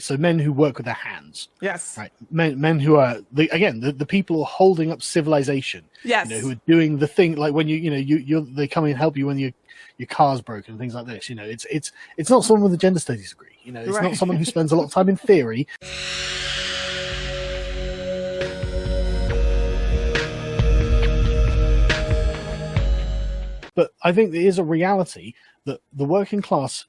So men who work with their hands. Yes. Right. Men who are the people who are holding up civilization. Yes. Who are doing the thing like when they come in and help you when your car's broken and things like this. It's not someone with a gender studies degree. It's not someone who spends a lot of time in theory. But I think there is a reality that the working class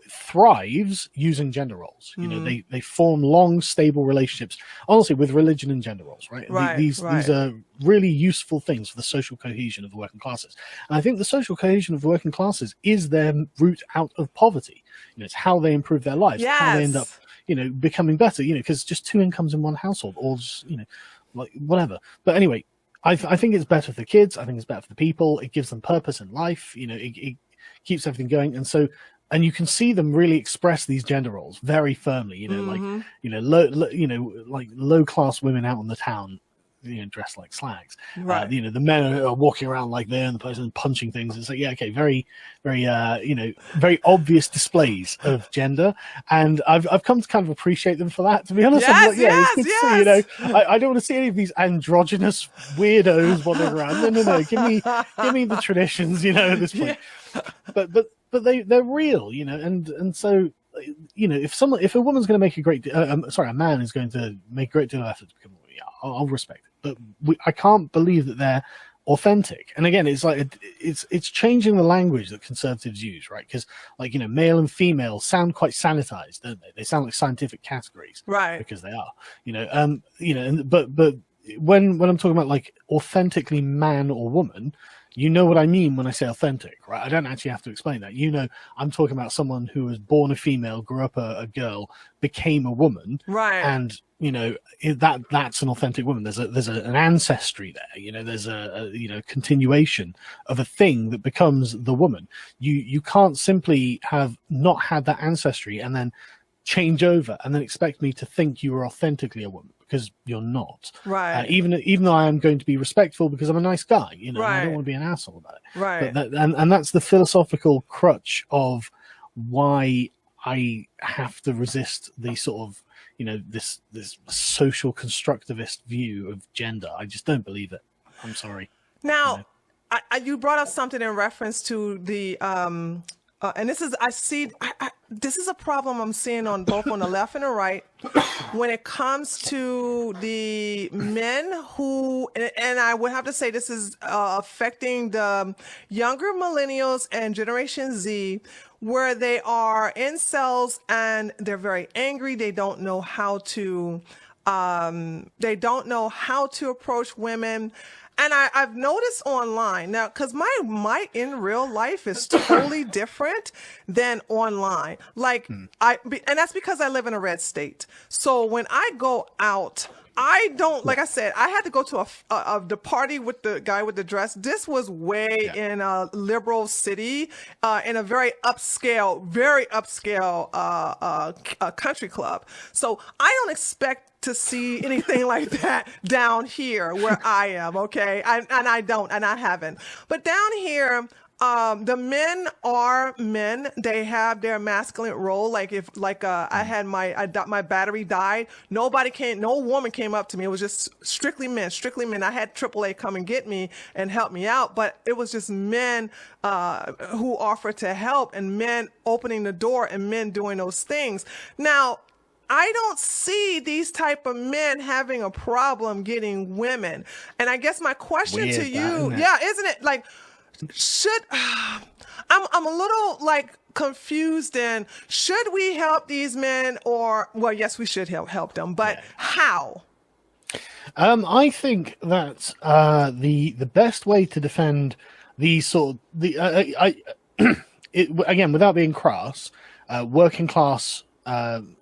thrives using gender roles. They form long, stable relationships, honestly, with religion and gender roles, right? These are really useful things for the social cohesion of the working classes. And I think the social cohesion of the working classes is their route out of poverty. It's how they improve their lives, how they end up, becoming better, because just two incomes in one household, or just, like whatever. But anyway, I think it's better for the kids. I think it's better for the people. It gives them purpose in life. It keeps everything going. And you can see them really express these gender roles very firmly. Like low class women out on the town, dressed like slags. Right. The men are walking around like they're in the person punching things. It's like, yeah, okay, very, very, very obvious displays of gender. And I've come to kind of appreciate them for that, to be honest. Yes, it's good to see, I don't want to see any of these androgynous weirdos wandering around. No. Give me the traditions, at this point. Yeah. But they're real, and so, if a woman's going to make a man is going to make a great deal of effort to become a woman, yeah, I'll respect it. But I can't believe that they're authentic. And again, it's like it's changing the language that conservatives use, right? Because male and female sound quite sanitized, don't they? They sound like scientific categories, right? Because they are, but when I'm talking about like authentically man or woman, you know what I mean when I say authentic, right? I don't actually have to explain that. I'm talking about someone who was born a female, grew up a girl, became a woman, right? And that's an authentic woman. There's an ancestry there. There's a continuation of a thing that becomes the woman. You can't simply have not had that ancestry and then change over and then expect me to think you are authentically a woman, because you're not. Right. Even though I am going to be respectful because I'm a nice guy, right. I don't want to be an asshole about it. Right. But and that's the philosophical crutch of why I have to resist the sort of, this social constructivist view of gender. I just don't believe it. I'm sorry. Now, you brought up something in reference to the and this is this is a problem I'm seeing on both on the left and the right when it comes to the men who, and I would have to say this is affecting the younger millennials and Generation Z, where they are incels and they're very angry. They don't know how to approach women. And I've noticed online now, because my in real life is totally different than online. Like and that's because I live in a red state. So when I go out, I don't, like I said, I had to go to the party with the guy with the dress. This was way in a liberal city, in a very upscale country club. So I don't expect to see anything like that down here where I am. Okay. And I haven't, but down here, the men are men. They have their masculine role. Like I had my battery died. No woman came up to me. It was just strictly men. I had AAA come and get me and help me out, but it was just men, who offered to help, and men opening the door and men doing those things. Now, I don't see these type of men having a problem getting women. And I guess my question to you, isn't it? Like, I'm a little like confused. And should we help these men, or, well, yes, we should help them, but how? I think that the best way to defend these sort of again, without being crass, working class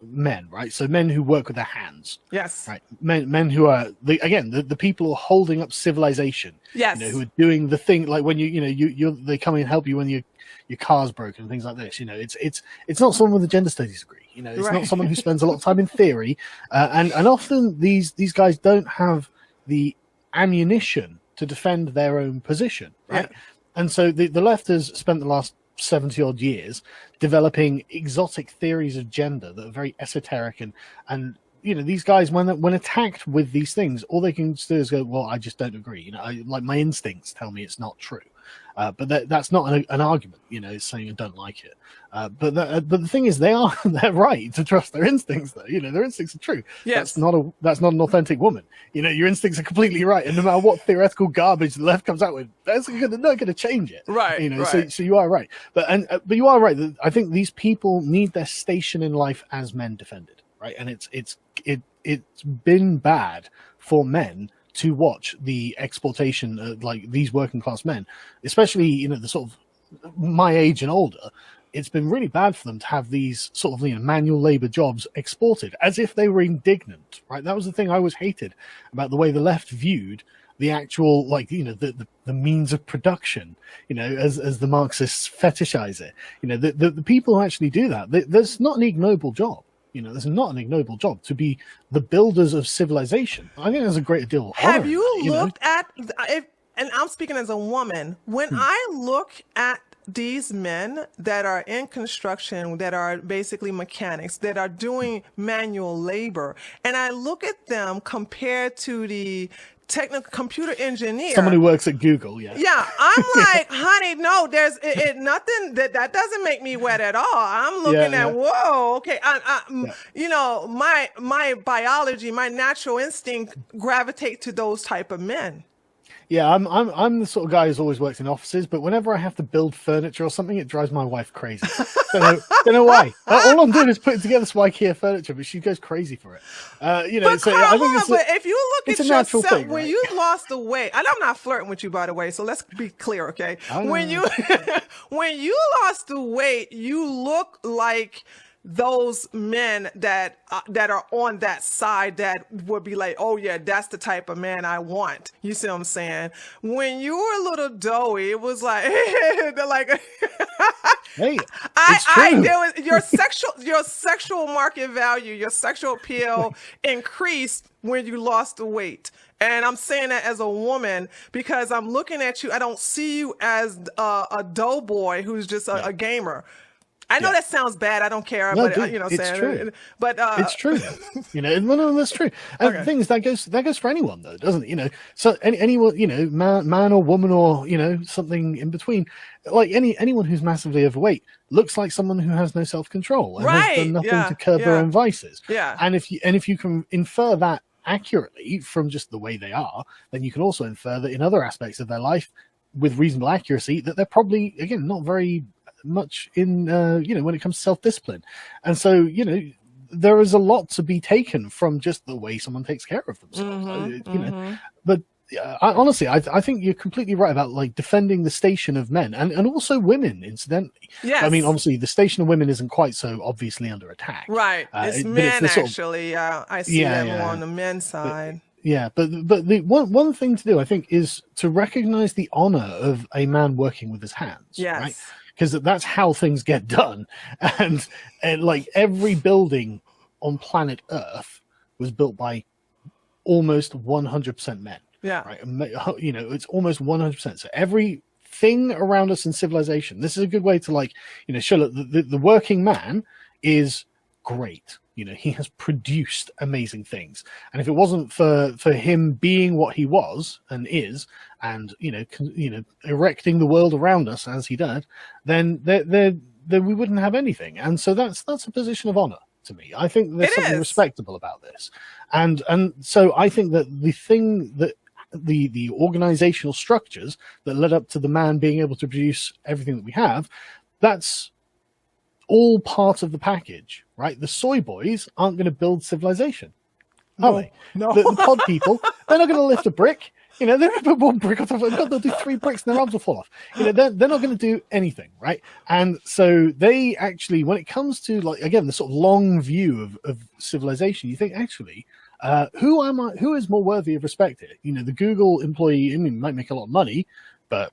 men, right? So men who work with their hands. Yes. Right. Men who are the people who are holding up civilization. Yes. Who are doing the thing like when they come in and help you when your car's broken and things like this. It's not someone with a gender studies degree. It's not someone who spends a lot of time in theory. And often these guys don't have the ammunition to defend their own position, right? Yeah. And so the left has spent the last 70 odd years developing exotic theories of gender that are very esoteric, and these guys, when attacked with these things, all they can do is go, well, I just don't agree. Like my instincts tell me it's not true. But that's not an argument, it's saying I don't like it. But the thing is, they're right to trust their instincts, though. Their instincts are true. Yes. That's not an authentic woman. Your instincts are completely right, and no matter what theoretical garbage the left comes out with, that's not going to change it. Right. Right. So you are right. But you are right. I think these people need their station in life as men defended, right? And it's been bad for men to watch the exploitation, like these working class men, especially the sort of my age and older. It's been really bad for them to have these sort of manual labor jobs exported as if they were indignant, right? That was the thing I always hated about the way the left viewed the actual, the means of production, as the Marxists fetishize it. The people who actually do that, there's not an ignoble job. There's not an ignoble job to be the builders of civilization. I think there's a great deal of honor. Have you looked at, and I'm speaking as a woman, when I look at these men that are in construction, that are basically mechanics, that are doing manual labor, and I look at them compared to the technical computer engineer, someone who works at Google, yeah, I'm like, honey, no, there's nothing that doesn't make me wet at all. I'm looking at whoa, okay, my biology, my natural instinct gravitate to those type of men. Yeah, I'm the sort of guy who's always worked in offices, but whenever I have to build furniture or something, it drives my wife crazy. Don't know why. All I'm doing is putting together some IKEA furniture, but she goes crazy for it. But so Carl, I think if you look at yourself, thing, when right? you lost the weight, and I'm not flirting with you, by the way, so let's be clear, okay? When you lost the weight, you look like those men that are on that side that would be like, oh yeah, that's the type of man I want. You see what I'm saying? When you were a little doughy, it was like, they're like, hey, it's true. there was your sexual market value, your sexual appeal increased when you lost the weight. And I'm saying that as a woman because I'm looking at you. I don't see you as a doughboy who's just a gamer. I know that sounds bad. I don't care, No, but dude, it's true. But it's true. No, that's true. And the thing is, that goes for anyone, though, doesn't it? So anyone, man or woman or something in between, like anyone who's massively overweight looks like someone who has no self-control and has done nothing to curb their own vices. Yeah. And if you can infer that accurately from just the way they are, then you can also infer that in other aspects of their life, with reasonable accuracy, that they're probably not very much in when it comes to self-discipline. And so there is a lot to be taken from just the way someone takes care of themselves. But honestly, I think you're completely right about defending the station of men and also women, incidentally. Yes. I mean, obviously the station of women isn't quite so obviously under attack, right? It's men actually. I see that more on the men's side. But the one thing to do, I think, is to recognize the honor of a man working with his hands. Yes. Right? Because that's how things get done. And like every building on planet Earth was built by almost 100% men. Yeah. Right. It's almost 100%. So everything around us in civilization, this is a good way to show that the working man is great. He has produced amazing things. And if it wasn't for him being what he was and is, and erecting the world around us as he did, then we wouldn't have anything. And so that's a position of honor to me. I think there's something respectable about this. And so I think that the thing that the organizational structures that led up to the man being able to produce everything that we have, that's all part of the package, right? The soy boys aren't going to build civilization, are they? No. The pod people, they're not going to lift a brick. They're going to put one brick on top of it. They'll do 3 bricks and their arms will fall off. They're not going to do anything, right? And so they actually, when it comes to again, the sort of long view of civilization, you think actually, who is more worthy of respect here? The Google employee, might make a lot of money, but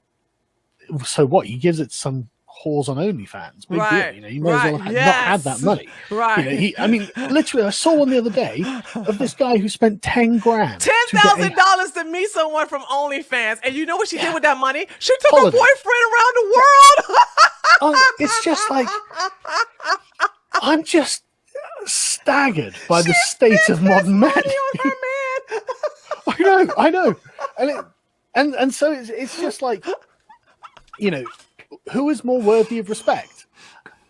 so what? He gives it some whores on OnlyFans. Big Right. deal. You know, you may as well not Yes. had that money. Right. You know, I mean, literally, I saw one the other day of this guy who spent 10 grand. $10,000 to meet someone from OnlyFans. And you know what she did with that money? She took Holiday. her boyfriend around the world. It's just like, I'm just staggered by the state of modern men. On her man. I know. And so it's just like, you know, who is more worthy of respect?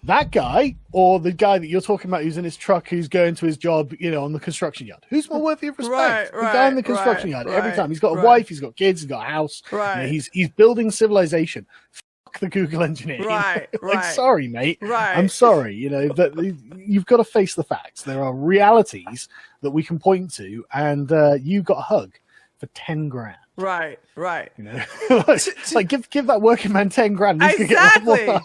That guy or the guy that you're talking about who's in his truck, who's going to his job, you know, on the construction yard? Who's more worthy of respect? The guy in the construction yard. Every time. He's got a wife, he's got kids, he's got a house. Right. You know, he's building civilization. Fuck the Google engineer. Right. You know? Like, sorry, mate. Right. I'm sorry. You know, that you've got to face the facts. There are realities that we can point to, and you got a hug for 10 grand. Right. You know, like give that working man 10 grand. Exactly.